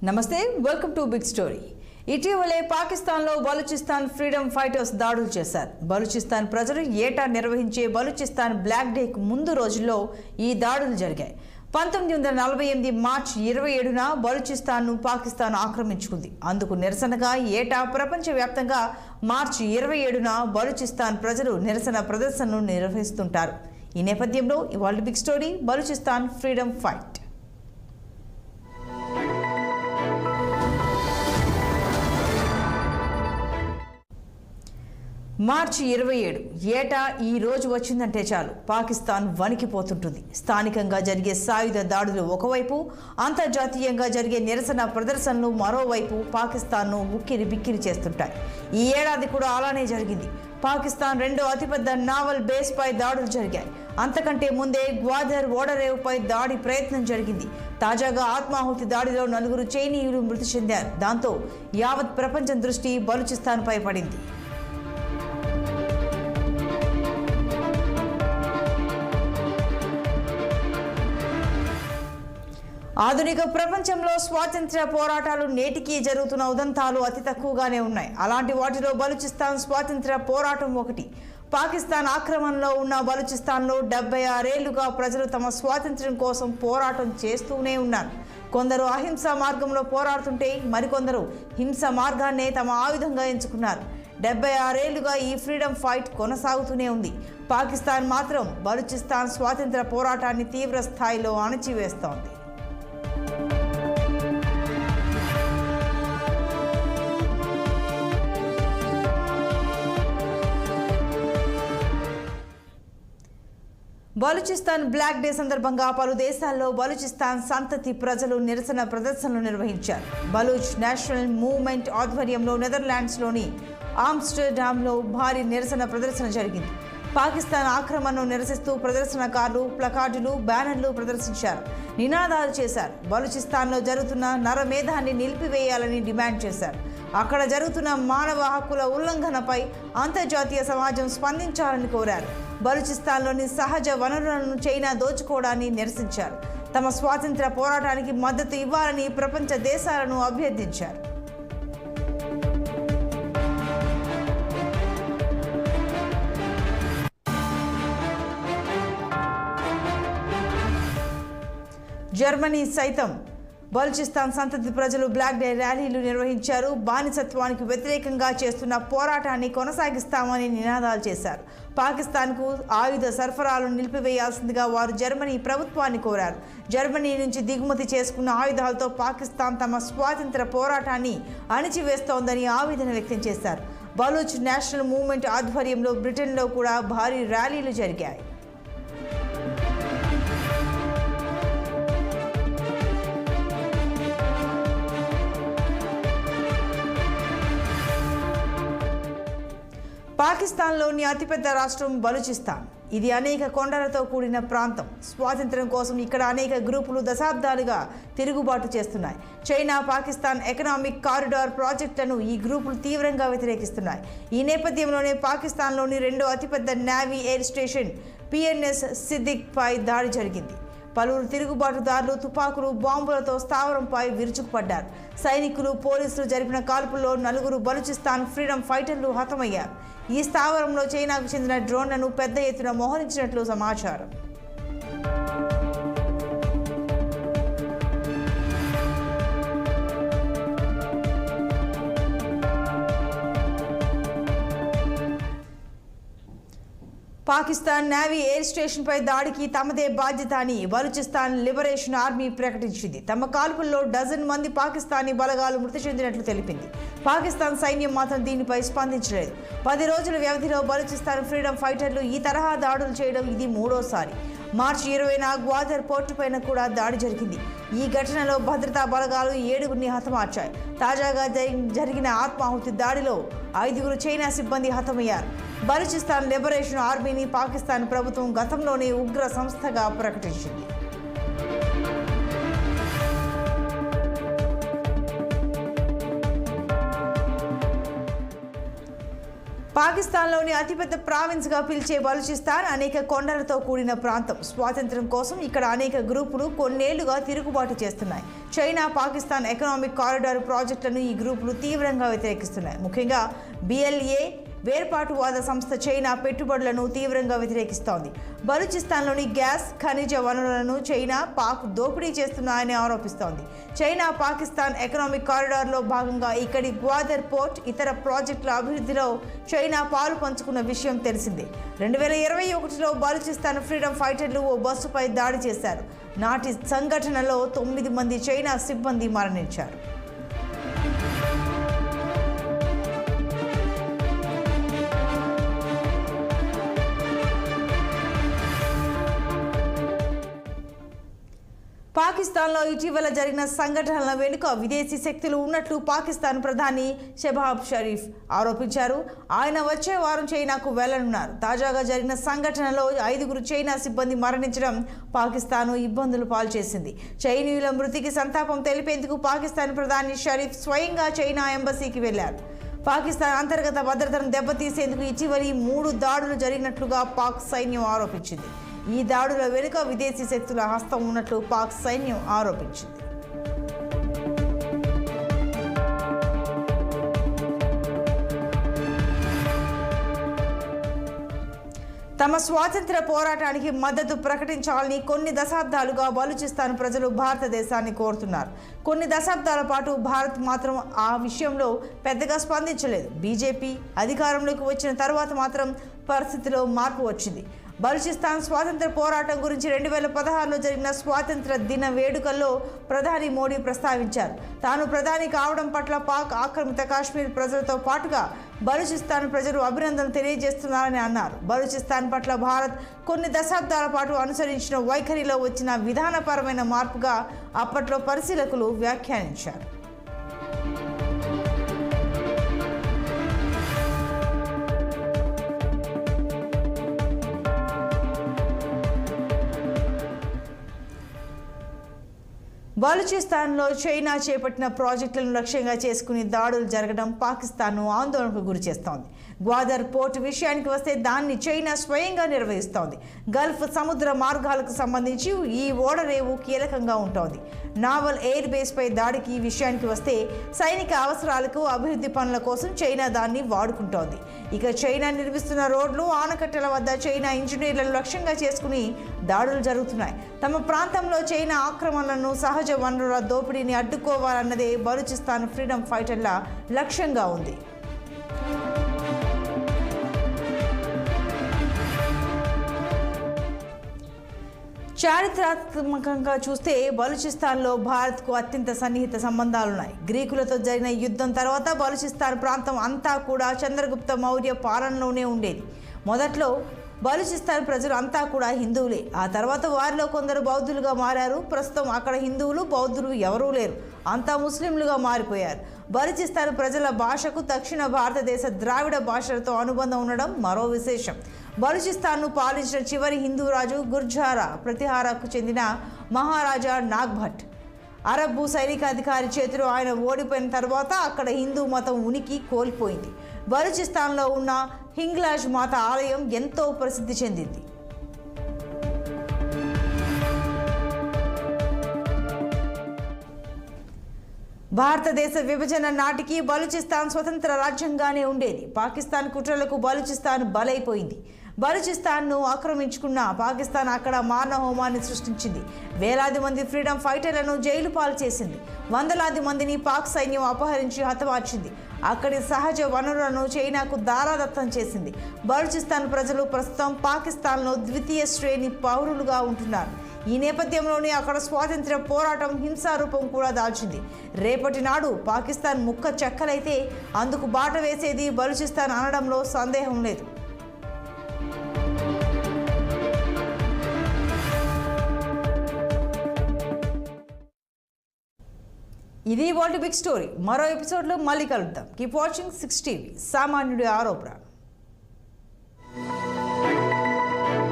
నమస్తే welcome to big story. ఇటీవలే పాకిస్తాన్లో బలూచిస్తాన్ ఫ్రీడమ్ ఫైటర్స్ దాడులు చేశారు. బలూచిస్తాన్ ప్రజలు ఏటా నిర్వహించే బలూచిస్తాన్ బ్లాక్ డేకు ముందు రోజుల్లో ఈ దాడులు జరిగాయి. 1948 మార్చి 27న బలూచిస్తాన్ను పాకిస్తాన్ ఆక్రమించుకుంది. అందుకు నిరసనగా ఏటా ప్రపంచవ్యాప్తంగా మార్చి 27న బలూచిస్తాన్ ప్రజలు నిరసన ప్రదర్శనలు నిర్వహిస్తుంటారు. ఈ నేపథ్యంలో ఇవాళ big story Balochistan freedom fight. మార్చి 27 ఏటా ఈ రోజు వచ్చిందంటే చాలు పాకిస్తాన్ వణికిపోతుంటుంది. స్థానికంగా జరిగే సాయుధ దాడులు ఒకవైపు, అంతర్జాతీయంగా జరిగే నిరసన ప్రదర్శనలు మరోవైపు పాకిస్తాన్ను ఉక్కిరి బిక్కిరి చేస్తుంటాయి. ఈ ఏడాది కూడా అలానే జరిగింది. పాకిస్తాన్ రెండో అతిపెద్ద నావల్ బేస్పై దాడులు జరిగాయి. అంతకంటే ముందే గ్వాదర్ ఓడరేవుపై దాడి ప్రయత్నం జరిగింది. తాజాగా ఆత్మాహుతి దాడిలో 4 చైనీయులు మృతి చెందారు. దాంతో యావత్ ప్రపంచం దృష్టి బలూచిస్తాన్పై పడింది. ఆధునిక ప్రపంచంలో స్వాతంత్ర్య పోరాటాలు నేటికీ జరుగుతున్న ఉదంతాలు అతి తక్కువగానే ఉన్నాయి. అలాంటి వాటిలో బలూచిస్తాన్ స్వాతంత్ర్య పోరాటం ఒకటి. పాకిస్తాన్ ఆక్రమణలో ఉన్న బలూచిస్తాన్లో 76 ఏళ్లుగా ప్రజలు తమ స్వాతంత్ర్యం కోసం పోరాటం చేస్తూనే ఉన్నారు. కొందరు అహింసా మార్గంలో పోరాడుతుంటే మరికొందరు హింస మార్గాన్నే తమ ఆయుధంగా ఎంచుకున్నారు. 76 ఏళ్లుగా ఈ ఫ్రీడమ్ ఫైట్ కొనసాగుతూనే ఉంది. పాకిస్తాన్ మాత్రం బలూచిస్తాన్ స్వాతంత్ర్య పోరాటాన్ని తీవ్ర స్థాయిలో అణచివేస్తోంది. బలూచిస్తాన్ బ్లాక్ డే సందర్భంగా పలు దేశాల్లో బలూచిస్తాన్ సంతతి ప్రజలు నిరసన ప్రదర్శనలు నిర్వహించారు. బలూచ్ నేషనల్ మూవ్మెంట్ ఆధ్వర్యంలో నెదర్లాండ్స్లోని ఆమ్స్టర్డామ్లో భారీ నిరసన ప్రదర్శన జరిగింది. పాకిస్తాన్ ఆక్రమణను నిరసిస్తూ ప్రదర్శనకారులు ప్లకార్డులు, బ్యానర్లు ప్రదర్శించారు, నినాదాలు చేశారు. బలూచిస్తాన్లో జరుగుతున్న నరమేధాన్ని నిలిపివేయాలని డిమాండ్ చేశారు. అక్కడ జరుగుతున్న మానవ హక్కుల ఉల్లంఘనపై అంతర్జాతీయ సమాజం స్పందించాలని కోరారు. బలూచిస్తాన్లోని సహజ వనరులను చైనా దోచుకోవడాన్ని నిరసించారు. తమ స్వాతంత్ర్య పోరాటానికి మద్దతు ఇవ్వాలని ప్రపంచ దేశాలను అభ్యర్థించారు. జర్మనీ సైతం బలూచిస్తాన్ సంతతి ప్రజలు బ్లాక్ డే ర్యాలీలు నిర్వహించారు. బానిసత్వానికి వ్యతిరేకంగా చేస్తున్న పోరాటాన్ని కొనసాగిస్తామని నినాదాలు చేశారు. పాకిస్తాన్కు ఆయుధ సరఫరాలను నిలిపివేయాల్సిందిగా వారు జర్మనీ ప్రభుత్వాన్ని కోరారు. జర్మనీ నుంచి దిగుమతి చేసుకున్న ఆయుధాలతో పాకిస్తాన్ తమ స్వాతంత్ర పోరాటాన్ని అణిచివేస్తోందని ఆవేదన వ్యక్తం చేశారు. బలూచ్ నేషనల్ మూవ్మెంట్ ఆధ్వర్యంలో బ్రిటన్లో కూడా భారీ ర్యాలీలు జరిగాయి. పాకిస్తాన్లోని అతిపెద్ద రాష్ట్రం బలూచిస్తాన్. ఇది అనేక కొండలతో కూడిన ప్రాంతం. స్వాతంత్ర్యం కోసం ఇక్కడ అనేక గ్రూపులు దశాబ్దాలుగా తిరుగుబాటు చేస్తున్నాయి. చైనా పాకిస్తాన్ ఎకనామిక్ కారిడార్ ప్రాజెక్టులను ఈ గ్రూపులు తీవ్రంగా వ్యతిరేకిస్తున్నాయి. ఈ నేపథ్యంలోనే పాకిస్తాన్లోని రెండో అతిపెద్ద navy air station PNS Siddiq పై దాడి జరిగింది. పలువురు తిరుగుబాటుదారులు తుపాకులు, బాంబులతో స్థావరంపై విరుచుకుపడ్డారు. సైనికులు, పోలీసులు జరిపిన కాల్పుల్లో 4 బలూచిస్తాన్ ఫ్రీడమ్ ఫైటర్లు హతమయ్యారు. ఈ స్థావరంలో చైనాకు చెందిన డ్రోన్లను పెద్ద ఎత్తున మోహరించినట్లు సమాచారం. పాకిస్తాన్ నేవీ ఎయిర్ స్టేషన్పై దాడికి తమదే బాధ్యత అని బలూచిస్తాన్ లిబరేషన్ ఆర్మీ ప్రకటించింది. తమ కాల్పుల్లో 12 మంది పాకిస్తానీ బలగాలు మృతి చెందినట్లు తెలిపింది. పాకిస్తాన్ సైన్యం మాత్రం దీనిపై స్పందించలేదు. 10 రోజుల వ్యవధిలో బలూచిస్తాన్ ఫ్రీడమ్ ఫైటర్లు ఈ తరహా దాడులు చేయడం ఇది 3వసారి. మార్చి 20న గ్వాదర్ పోర్టుపైన కూడా దాడి జరిగింది. ఈ ఘటనలో భద్రతా బలగాలు 7గురిని హతమార్చాయి. తాజాగా జరిగిన ఆత్మాహుతి దాడిలో 5 చైనా సిబ్బంది హతమయ్యారు. బలూచిస్తాన్ లిబరేషన్ ఆర్మీని పాకిస్తాన్ ప్రభుత్వం గతంలోనే ఉగ్ర సంస్థగా ప్రకటించింది. పాకిస్తాన్లోని అతిపెద్ద ప్రావిన్స్గా పిలిచే బలూచిస్తాన్ అనేక కొండలతో కూడిన ప్రాంతం. స్వాతంత్ర్యం కోసం ఇక్కడ అనేక గ్రూపులు కొన్నేళ్లుగా తిరుగుబాటు చేస్తున్నాయి. చైనా పాకిస్తాన్ ఎకనామిక్ కారిడార్ ప్రాజెక్టులను ఈ గ్రూపులు తీవ్రంగా వ్యతిరేకిస్తున్నాయి. ముఖ్యంగా BLA వేర్పాటువాద సంస్థ చైనా పెట్టుబడులను తీవ్రంగా వ్యతిరేకిస్తోంది. బలూచిస్తాన్లోని గ్యాస్, ఖనిజ వనరులను చైనా, పాక్ దోపిడీ చేస్తున్నాయని ఆరోపిస్తోంది. చైనా పాకిస్తాన్ ఎకనామిక్ కారిడార్లో భాగంగా ఇక్కడి గ్వాదర్ పోర్ట్, ఇతర ప్రాజెక్టుల అభివృద్ధిలో చైనా పాలు పంచుకున్న విషయం తెలిసిందే. 2021లో బలూచిస్తాన్ ఫ్రీడమ్ ఫైటర్లు ఓ బస్సుపై దాడి చేశారు. నాటి సంఘటనలో 9 మంది చైనా సిబ్బంది మరణించారు. పాకిస్తాన్లో ఇటీవల జరిగిన సంఘటనల వెనుక విదేశీ శక్తులు ఉన్నట్లు పాకిస్తాన్ ప్రధాని షెహబాజ్ షరీఫ్ ఆరోపించారు. ఆయన వచ్చే వారం చైనాకు వెళ్లనున్నారు. తాజాగా జరిగిన సంఘటనలో 5 చైనా సిబ్బంది మరణించడం పాకిస్తాన్ ఇబ్బందులు పాల్చేసింది. చైనీయుల మృతికి సంతాపం తెలిపేందుకు పాకిస్తాన్ ప్రధాని షరీఫ్ స్వయంగా చైనా ఎంబసీకి వెళ్లారు. పాకిస్తాన్ అంతర్గత భద్రతను దెబ్బతీసేందుకు ఇటీవలి 3 దాడులు జరిగినట్లుగా పాక్ సైన్యం ఆరోపించింది. ఈ దాడుల వెనుక విదేశీ శక్తుల హస్తం ఉన్నట్లు పాక్ సైన్యం ఆరోపించింది. తమ స్వాతంత్ర పోరాటానికి మద్దతు ప్రకటించాలని కొన్ని దశాబ్దాలుగా బలూచిస్తాన్ ప్రజలు భారతదేశాన్ని కోరుతున్నారు. కొన్ని దశాబ్దాల పాటు భారత్ మాత్రం ఆ విషయంలో పెద్దగా స్పందించలేదు. బీజేపీ అధికారంలోకి వచ్చిన తర్వాత మాత్రం పరిస్థితిలో మార్పు వచ్చింది. బలూచిస్తాన్ స్వాతంత్ర పోరాటం గురించి 2016లో జరిగిన స్వాతంత్ర దిన వేడుకల్లో ప్రధాని మోడీ ప్రస్తావించారు. తాను ప్రధాని కావడం పట్ల పాక్ ఆక్రమిత కాశ్మీర్ ప్రజలతో పాటుగా బలూచిస్తాన్ ప్రజలు అభినందనలు తెలియజేస్తున్నారని అన్నారు. బలూచిస్తాన్ పట్ల భారత్ కొన్ని దశాబ్దాల పాటు అనుసరించిన వైఖరిలో వచ్చిన విధానపరమైన మార్పుగా అప్పట్లో పరిశీలకులు వ్యాఖ్యానించారు. బలూచిస్తాన్లో చైనా చేపట్టిన ప్రాజెక్టులను లక్ష్యంగా చేసుకుని దాడులు జరగడం పాకిస్తాన్ను ఆందోళనకు గురిచేస్తోంది. గ్వాదర్ పోర్ట్ విషయానికి వస్తే దాన్ని చైనా స్వయంగా నిర్వహిస్తోంది. గల్ఫ్ సముద్ర మార్గాలకు సంబంధించి ఈ ఓడరేవు కీలకంగా ఉంటోంది. నావల్ ఎయిర్ బేస్పై దాడికి విషయానికి వస్తే సైనిక అవసరాలకు, అభివృద్ధి పనుల కోసం చైనా దాన్ని వాడుకుంటోంది. ఇక చైనా నిర్మిస్తున్న రోడ్లు, ఆనకట్టల వద్ద చైనా ఇంజనీర్లను లక్ష్యంగా చేసుకుని దాడులు జరుగుతున్నాయి. తమ ప్రాంతంలో చైనా ఆక్రమణలను, సహజ వనరుల దోపిడీని అడ్డుకోవాలన్నదే బలూచిస్తాన్ ఫ్రీడమ్ ఫైటర్ల లక్ష్యంగా ఉంది. చారిత్రాత్మకంగా చూస్తే బలూచిస్తాన్లో భారత్కు అత్యంత సన్నిహిత సంబంధాలున్నాయి. గ్రీకులతో జరిగిన యుద్ధం తర్వాత బలూచిస్తాన్ ప్రాంతం అంతా కూడా చంద్రగుప్త మౌర్య పాలనలోనే ఉండేది. మొదట్లో బలూచిస్తాన్ ప్రజలు అంతా కూడా హిందువులే. ఆ తర్వాత వారిలో కొందరు బౌద్ధులుగా మారారు. ప్రస్తుతం అక్కడ హిందువులు, బౌద్ధులు ఎవరూ లేరు. అంతా ముస్లింలుగా మారిపోయారు. బలూచిస్తాన్ ప్రజల భాషకు దక్షిణ భారతదేశ ద్రావిడ భాషలతో అనుబంధం ఉండడం మరో విశేషం. బలూచిస్తాన్ను పాలించిన చివరి హిందూ రాజు గుర్జారా ప్రతిహారాకు చెందిన మహారాజా నాగ్భట్. అరబ్బు సైనికాధికారి చేతిలో ఆయన ఓడిపోయిన తర్వాత అక్కడ హిందూ మతం ఉనికి కోల్పోయింది. బలూచిస్తాన్లో ఉన్న హింగ్లాజ్ మాత ఆలయం ఎంతో ప్రసిద్ధి చెందింది. భారతదేశ విభజన నాటికి బలూచిస్తాన్ స్వతంత్ర రాజ్యంగానే ఉండేది. పాకిస్తాన్ కుట్రలకు బలూచిస్తాన్ బలైపోయింది. బలూచిస్తాన్ను ఆక్రమించుకున్న పాకిస్తాన్ అక్కడ మానవ హోమాన్ని సృష్టించింది. వేలాది మంది ఫ్రీడమ్ ఫైటర్లను జైలు పాలు చేసింది. వందలాది మందిని పాక్ సైన్యం అపహరించి హతమార్చింది. అక్కడి సహజ వనరులను చైనాకు దారాదత్తం చేసింది. బలూచిస్తాన్ ప్రజలు ప్రస్తుతం పాకిస్తాన్లో ద్వితీయ శ్రేణి పౌరులుగా ఉంటున్నారు. ఈ నేపథ్యంలోనే అక్కడ స్వాతంత్ర్య పోరాటం హింసారూపం కూడా దాల్చింది. రేపటి నాడు పాకిస్తాన్ ముక్క చెక్కలైతే అందుకు బాట వేసేది బలూచిస్తాన్ అనడంలో సందేహం లేదు. ఇది వాల్ట్ బిగ్ స్టోరీ. మరో ఎపిసోడ్లో మళ్ళీ కలుద్దాం. Keep watching 6 TV. సామాన్యుడి ఆరోపణ.